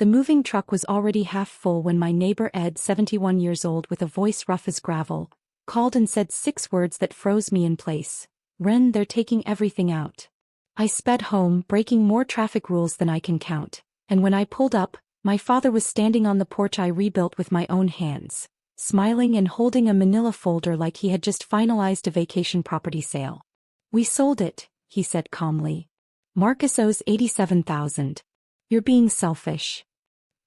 The moving truck was already half full when my neighbor Ed, 71 years old with a voice rough as gravel, called and said 6 words that froze me in place. "Ren, they're taking everything out." I sped home, breaking more traffic rules than I can count, and when I pulled up, my father was standing on the porch I rebuilt with my own hands, smiling and holding a manila folder like he had just finalized a vacation property sale. "We sold it," he said calmly. "Marcus owes $87,000. You're being selfish."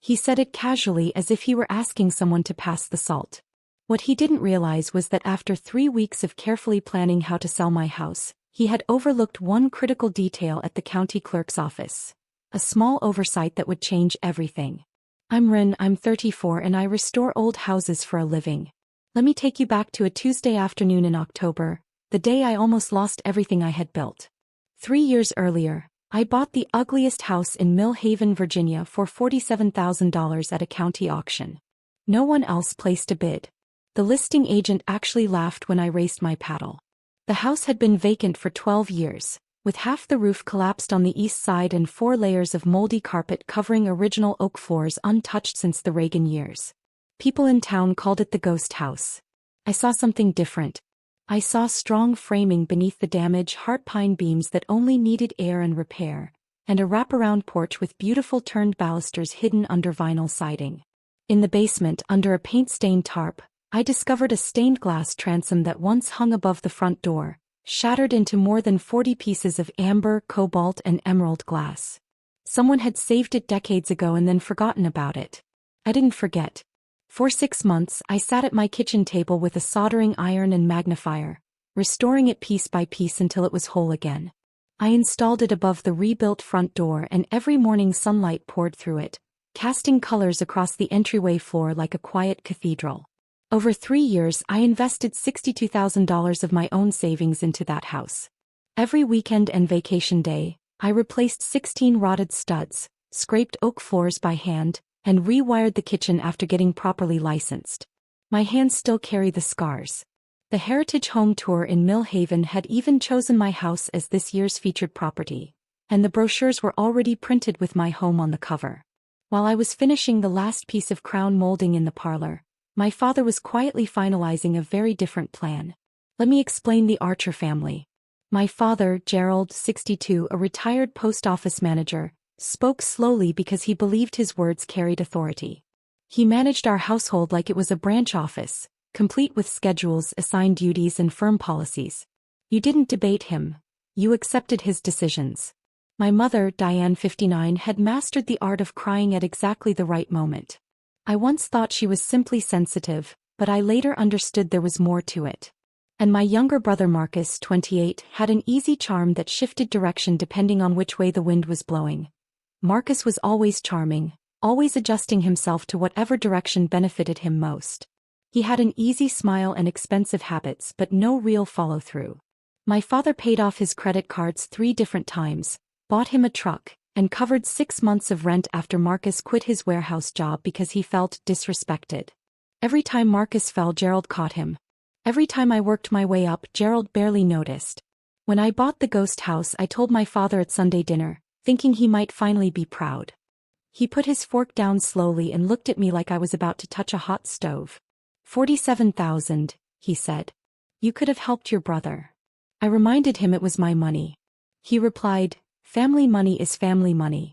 He said it casually as if he were asking someone to pass the salt. What he didn't realize was that after 3 weeks of carefully planning how to sell my house, he had overlooked one critical detail at the county clerk's office. A small oversight that would change everything. "I'm Ren, I'm 34 and I restore old houses for a living. Let me take you back to a Tuesday afternoon in October, the day I almost lost everything I had built. 3 years earlier, I bought the ugliest house in Mill Haven, Virginia for $47,000 at a county auction. No one else placed a bid. The listing agent actually laughed when I raised my paddle. The house had been vacant for 12 years, with half the roof collapsed on the east side and 4 layers of moldy carpet covering original oak floors untouched since the Reagan years. People in town called it the ghost house. I saw something different. I saw strong framing beneath the damaged heart pine beams that only needed air and repair, and a wraparound porch with beautiful turned balusters hidden under vinyl siding. In the basement, under a paint-stained tarp, I discovered a stained glass transom that once hung above the front door, shattered into more than 40 pieces of amber, cobalt, and emerald glass. Someone had saved it decades ago and then forgotten about it. I didn't forget. For 6 months, I sat at my kitchen table with a soldering iron and magnifier, restoring it piece by piece until it was whole again. I installed it above the rebuilt front door and every morning sunlight poured through it, casting colors across the entryway floor like a quiet cathedral. Over 3 years, I invested $62,000 of my own savings into that house. Every weekend and vacation day, I replaced 16 rotted studs, scraped oak floors by hand, and rewired the kitchen after getting properly licensed. My hands still carry the scars. The Heritage Home Tour in Mill Haven had even chosen my house as this year's featured property, and the brochures were already printed with my home on the cover. While I was finishing the last piece of crown molding in the parlor, my father was quietly finalizing a very different plan. Let me explain the Archer family. My father, Gerald, 62, a retired post office manager, spoke slowly because he believed his words carried authority. He managed our household like it was a branch office, complete with schedules, assigned duties, and firm policies. You didn't debate him. You accepted his decisions. My mother, Diane, 59, had mastered the art of crying at exactly the right moment. I once thought she was simply sensitive, but I later understood there was more to it. And my younger brother Marcus, 28, had an easy charm that shifted direction depending on which way the wind was blowing. Marcus was always charming, always adjusting himself to whatever direction benefited him most. He had an easy smile and expensive habits but no real follow-through. My father paid off his credit cards 3 different times, bought him a truck, and covered 6 months of rent after Marcus quit his warehouse job because he felt disrespected. Every time Marcus fell, Gerald caught him. Every time I worked my way up, Gerald barely noticed. When I bought the ghost house, I told my father at Sunday dinner, thinking he might finally be proud. He put his fork down slowly and looked at me like I was about to touch a hot stove. $47,000, he said. You could have helped your brother. I reminded him it was my money. He replied, family money is family money.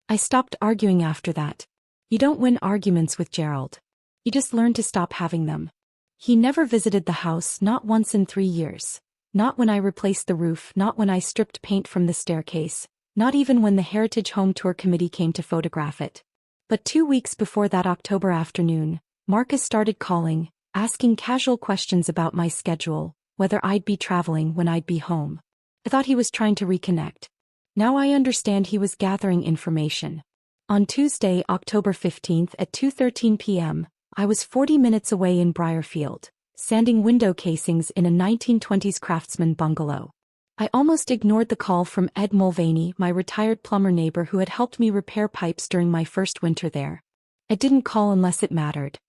I stopped arguing after that. You don't win arguments with Gerald. You just learn to stop having them. He never visited the house, not once in 3 years. Not when I replaced the roof, not when I stripped paint from the staircase, not even when the Heritage Home Tour Committee came to photograph it. But 2 weeks before that October afternoon, Marcus started calling, asking casual questions about my schedule, whether I'd be traveling, when I'd be home. I thought he was trying to reconnect. Now I understand he was gathering information. On Tuesday, October 15th at 2:13 p.m., I was 40 minutes away in Briarfield, sanding window casings in a 1920s craftsman bungalow. I almost ignored the call from Ed Mulvaney, my retired plumber neighbor who had helped me repair pipes during my first winter there. I didn't call unless it mattered.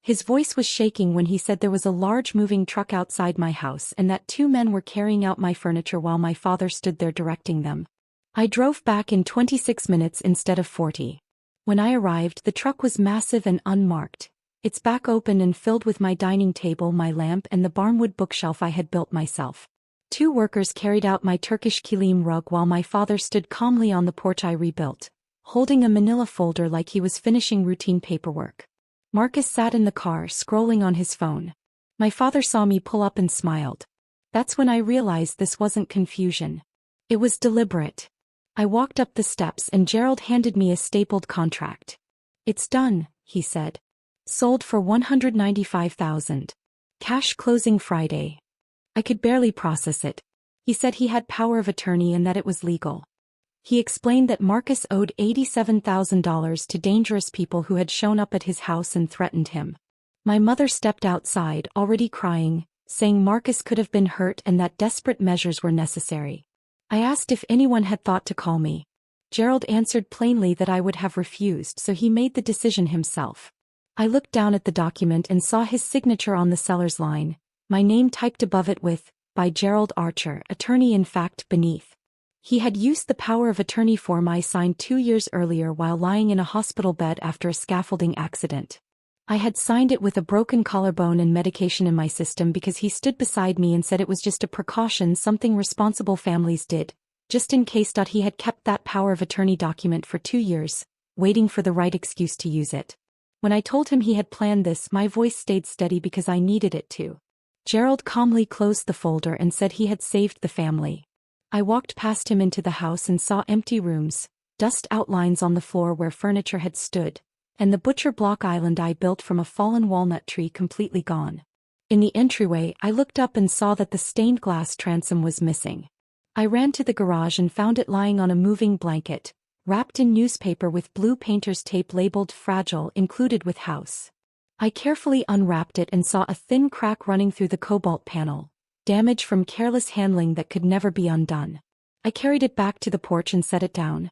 His voice was shaking when he said there was a large moving truck outside my house and that 2 men were carrying out my furniture while my father stood there directing them. I drove back in 26 minutes instead of 40. When I arrived, the truck was massive and unmarked, its back open and filled with my dining table, my lamp, and the barnwood bookshelf I had built myself. 2 workers carried out my Turkish kilim rug while my father stood calmly on the porch I rebuilt, holding a manila folder like he was finishing routine paperwork. Marcus sat in the car, scrolling on his phone. My father saw me pull up and smiled. That's when I realized this wasn't confusion. It was deliberate. I walked up the steps and Gerald handed me a stapled contract. "It's done," he said. "Sold for $195,000. Cash closing Friday." I could barely process it. He said he had power of attorney and that it was legal. He explained that Marcus owed $87,000 to dangerous people who had shown up at his house and threatened him. My mother stepped outside, already crying, saying Marcus could have been hurt and that desperate measures were necessary. I asked if anyone had thought to call me. Gerald answered plainly that I would have refused, so he made the decision himself. I looked down at the document and saw his signature on the seller's line, my name typed above it with, "By Gerald Archer, attorney," in fact beneath. He had used the power of attorney form I signed 2 years earlier while lying in a hospital bed after a scaffolding accident. I had signed it with a broken collarbone and medication in my system because he stood beside me and said it was just a precaution, something responsible families did, just in case. He had kept that power of attorney document for 2 years, waiting for the right excuse to use it. When I told him he had planned this, my voice stayed steady because I needed it to. Gerald calmly closed the folder and said he had saved the family. I walked past him into the house and saw empty rooms, dust outlines on the floor where furniture had stood, and the butcher block island I built from a fallen walnut tree completely gone. In the entryway, I looked up and saw that the stained glass transom was missing. I ran to the garage and found it lying on a moving blanket, wrapped in newspaper with blue painter's tape labeled "Fragile," included with house. I carefully unwrapped it and saw a thin crack running through the cobalt panel, damage from careless handling that could never be undone. I carried it back to the porch and set it down.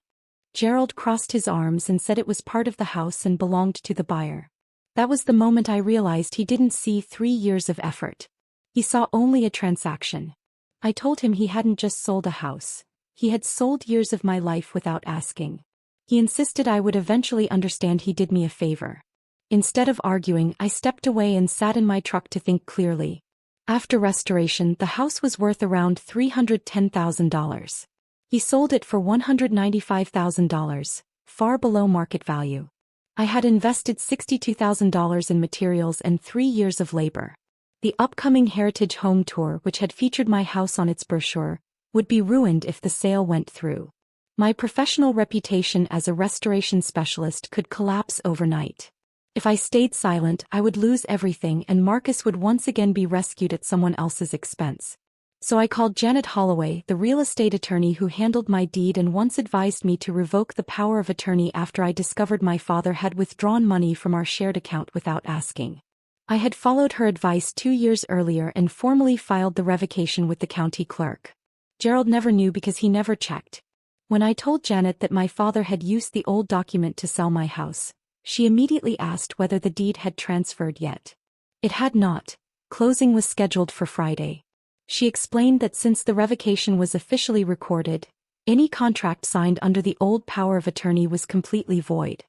Gerald crossed his arms and said it was part of the house and belonged to the buyer. That was the moment I realized he didn't see 3 years of effort. He saw only a transaction. I told him he hadn't just sold a house. He had sold years of my life without asking. He insisted I would eventually understand he did me a favor. Instead of arguing, I stepped away and sat in my truck to think clearly. After restoration, the house was worth around $310,000. He sold it for $195,000, far below market value. I had invested $62,000 in materials and 3 years of labor. The upcoming Heritage Home Tour, which had featured my house on its brochure, would be ruined if the sale went through. My professional reputation as a restoration specialist could collapse overnight. If I stayed silent, I would lose everything and Marcus would once again be rescued at someone else's expense. So I called Janet Holloway, the real estate attorney who handled my deed and once advised me to revoke the power of attorney after I discovered my father had withdrawn money from our shared account without asking. I had followed her advice 2 years earlier and formally filed the revocation with the county clerk. Gerald never knew because he never checked. When I told Janet that my father had used the old document to sell my house, she immediately asked whether the deed had transferred yet. It had not. Closing was scheduled for Friday. She explained that since the revocation was officially recorded, any contract signed under the old power of attorney was completely void.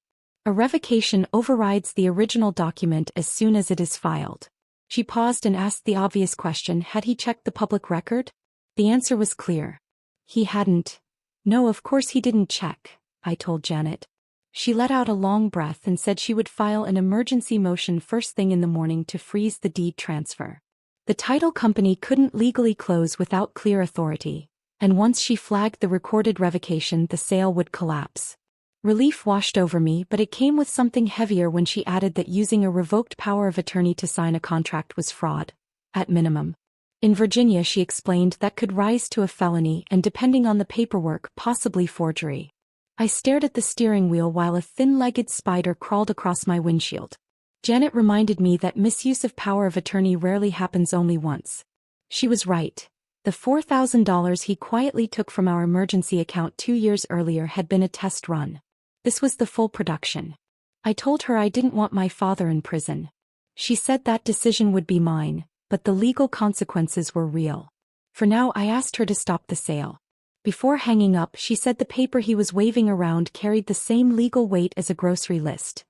A revocation overrides the original document as soon as it is filed. She paused and asked the obvious question: had he checked the public record? The answer was clear. He hadn't. No, of course he didn't check, I told Janet. She let out a long breath and said she would file an emergency motion first thing in the morning to freeze the deed transfer. The title company couldn't legally close without clear authority, and once she flagged the recorded revocation, the sale would collapse. Relief washed over me, but it came with something heavier when she added that using a revoked power of attorney to sign a contract was fraud, at minimum. In Virginia, she explained, that could rise to a felony and, depending on the paperwork, possibly forgery. I stared at the steering wheel while a thin-legged spider crawled across my windshield. Janet reminded me that misuse of power of attorney rarely happens, only once. She was right. The $4,000 he quietly took from our emergency account 2 years earlier had been a test run. This was the full production. I told her I didn't want my father in prison. She said that decision would be mine, but the legal consequences were real. For now, I asked her to stop the sale. Before hanging up, she said the paper he was waving around carried the same legal weight as a grocery list.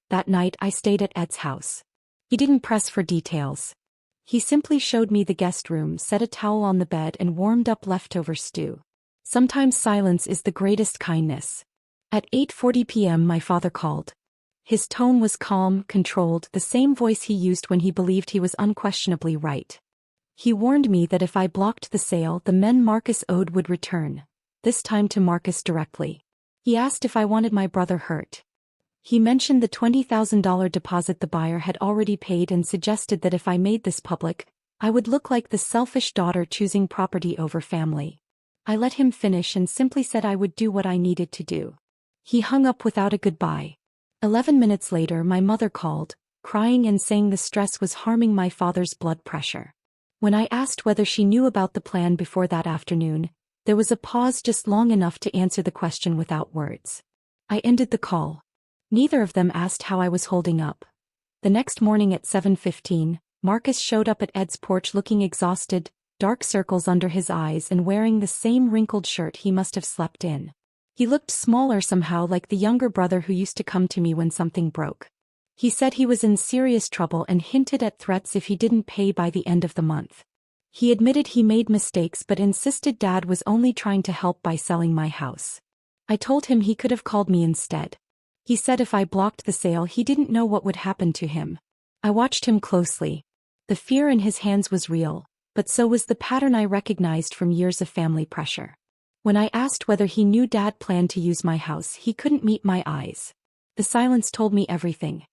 That night I stayed at Ed's house. He didn't press for details. He simply showed me the guest room, set a towel on the bed and warmed up leftover stew. Sometimes silence is the greatest kindness. At 8:40 p.m. my father called. His tone was calm, controlled, the same voice he used when he believed he was unquestionably right. He warned me that if I blocked the sale, the men Marcus owed would return, this time to Marcus directly. He asked if I wanted my brother hurt. He mentioned the $20,000 deposit the buyer had already paid and suggested that if I made this public, I would look like the selfish daughter choosing property over family. I let him finish and simply said I would do what I needed to do. He hung up without a goodbye. 11 minutes later my mother called, crying and saying the stress was harming my father's blood pressure. When I asked whether she knew about the plan before that afternoon, there was a pause just long enough to answer the question without words. I ended the call. Neither of them asked how I was holding up. The next morning at 7:15, Marcus showed up at Ed's porch looking exhausted, dark circles under his eyes and wearing the same wrinkled shirt he must have slept in. He looked smaller somehow, like the younger brother who used to come to me when something broke. He said he was in serious trouble and hinted at threats if he didn't pay by the end of the month. He admitted he made mistakes but insisted Dad was only trying to help by selling my house. I told him he could have called me instead. He said if I blocked the sale he didn't know what would happen to him. I watched him closely. The fear in his hands was real, but so was the pattern I recognized from years of family pressure. When I asked whether he knew Dad planned to use my house, he couldn't meet my eyes. The silence told me everything.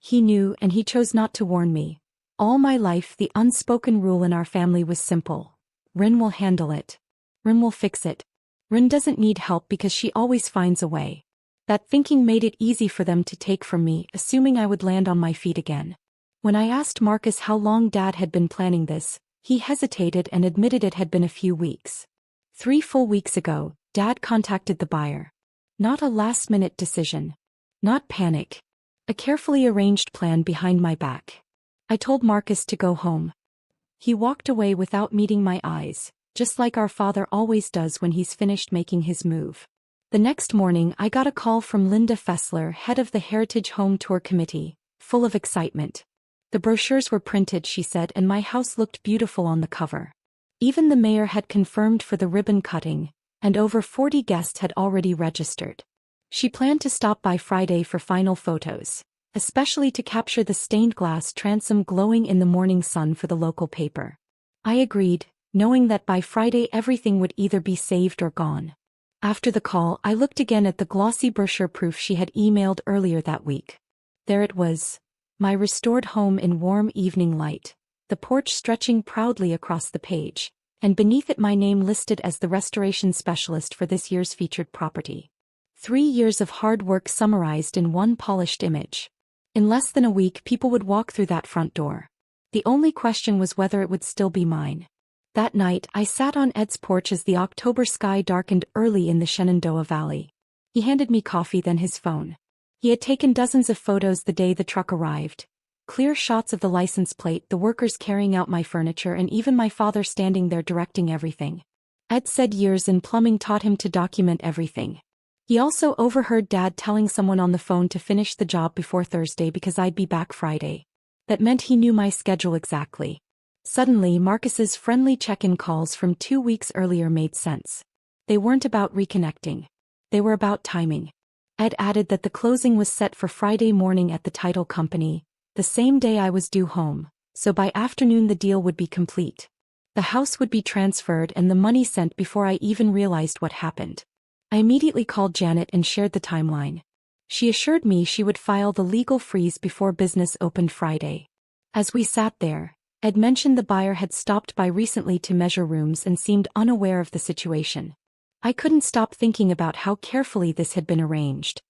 He knew, and he chose not to warn me. All my life the unspoken rule in our family was simple. Rin will handle it. Rin will fix it. Rin doesn't need help because she always finds a way. That thinking made it easy for them to take from me, assuming I would land on my feet again. When I asked Marcus how long Dad had been planning this, he hesitated and admitted it had been a few weeks. 3 full weeks ago, Dad contacted the buyer. Not a last-minute decision. Not panic. A carefully arranged plan behind my back. I told Marcus to go home. He walked away without meeting my eyes, just like our father always does when he's finished making his move. The next morning I got a call from Linda Fessler, head of the Heritage Home Tour Committee, full of excitement. The brochures were printed, she said, and my house looked beautiful on the cover. Even the mayor had confirmed for the ribbon cutting, and over 40 guests had already registered. She planned to stop by Friday for final photos, especially to capture the stained glass transom glowing in the morning sun for the local paper. I agreed, knowing that by Friday everything would either be saved or gone. After the call, I looked again at the glossy brochure proof she had emailed earlier that week. There it was. My restored home in warm evening light, the porch stretching proudly across the page, and beneath it my name listed as the restoration specialist for this year's featured property. 3 years of hard work summarized in one polished image. In less than a week people would walk through that front door. The only question was whether it would still be mine. That night I sat on Ed's porch as the October sky darkened early in the Shenandoah Valley. He handed me coffee, then his phone. He had taken dozens of photos the day the truck arrived. Clear shots of the license plate, the workers carrying out my furniture, and even my father standing there directing everything. Ed said years in plumbing taught him to document everything. He also overheard Dad telling someone on the phone to finish the job before Thursday because I'd be back Friday. That meant he knew my schedule exactly. Suddenly Marcus's friendly check-in calls from 2 weeks earlier made sense. They weren't about reconnecting. They were about timing. Ed added that the closing was set for Friday morning at the title company, the same day I was due home, so by afternoon the deal would be complete. The house would be transferred and the money sent before I even realized what happened. I immediately called Janet and shared the timeline. She assured me she would file the legal freeze before business opened Friday. As we sat there, Ed mentioned the buyer had stopped by recently to measure rooms and seemed unaware of the situation. I couldn't stop thinking about how carefully this had been arranged.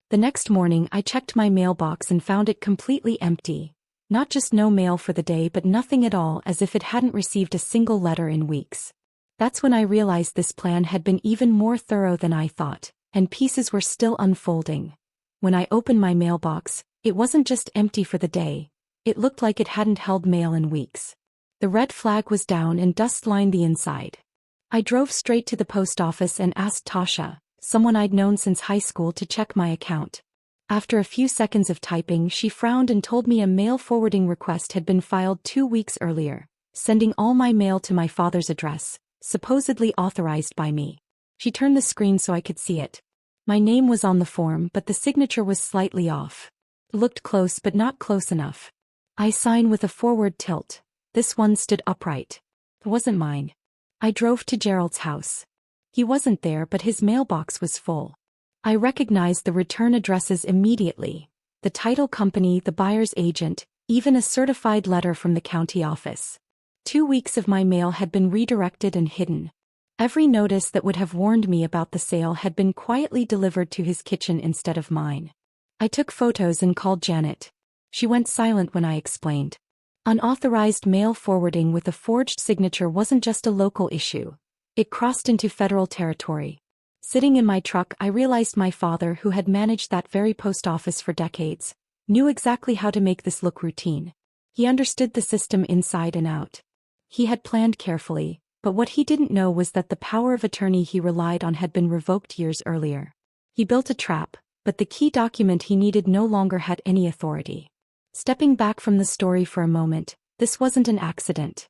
The next morning I checked my mailbox and found it completely empty. Not just no mail for the day, but nothing at all, as if it hadn't received a single letter in weeks. That's when I realized this plan had been even more thorough than I thought, and pieces were still unfolding. When I opened my mailbox, it wasn't just empty for the day. It looked like it hadn't held mail in weeks. The red flag was down and dust lined the inside. I drove straight to the post office and asked Tasha, someone I'd known since high school, to check my account. After a few seconds of typing, she frowned and told me a mail forwarding request had been filed 2 weeks earlier, sending all my mail to my father's address, supposedly authorized by me. She turned the screen so I could see it. My name was on the form, but the signature was slightly off. It looked close but not close enough. I sign with a forward tilt. This one stood upright. It wasn't mine. I drove to Gerald's house. He wasn't there, but his mailbox was full. I recognized the return addresses immediately. The title company, the buyer's agent, even a certified letter from the county office. 2 weeks of my mail had been redirected and hidden. Every notice that would have warned me about the sale had been quietly delivered to his kitchen instead of mine. I took photos and called Janet. She went silent when I explained. Unauthorized mail forwarding with a forged signature wasn't just a local issue. It crossed into federal territory. Sitting in my truck, I realized my father, who had managed that very post office for decades, knew exactly how to make this look routine. He understood the system inside and out. He had planned carefully, but what he didn't know was that the power of attorney he relied on had been revoked years earlier. He built a trap, but the key document he needed no longer had any authority. Stepping back from the story for a moment, this wasn't an accident.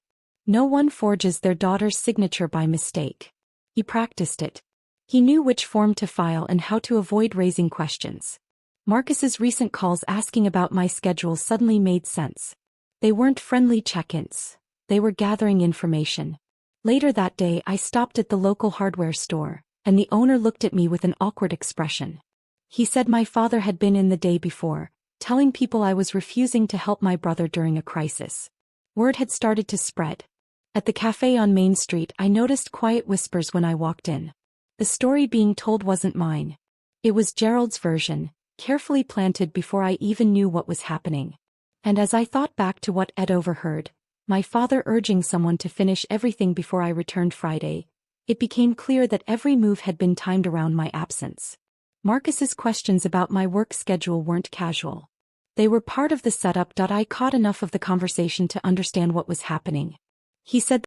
No one forges their daughter's signature by mistake. He practiced it. He knew which form to file and how to avoid raising questions. Marcus's recent calls asking about my schedule suddenly made sense. They weren't friendly check-ins. They were gathering information. Later that day, I stopped at the local hardware store, and the owner looked at me with an awkward expression. He said my father had been in the day before, telling people I was refusing to help my brother during a crisis. Word had started to spread. At the cafe on Main Street, I noticed quiet whispers when I walked in. The story being told wasn't mine. It was Gerald's version, carefully planted before I even knew what was happening. And as I thought back to what Ed overheard, my father urging someone to finish everything before I returned Friday, it became clear that every move had been timed around my absence. Marcus's questions about my work schedule weren't casual. They were part of the setup. I caught enough of the conversation to understand what was happening. He said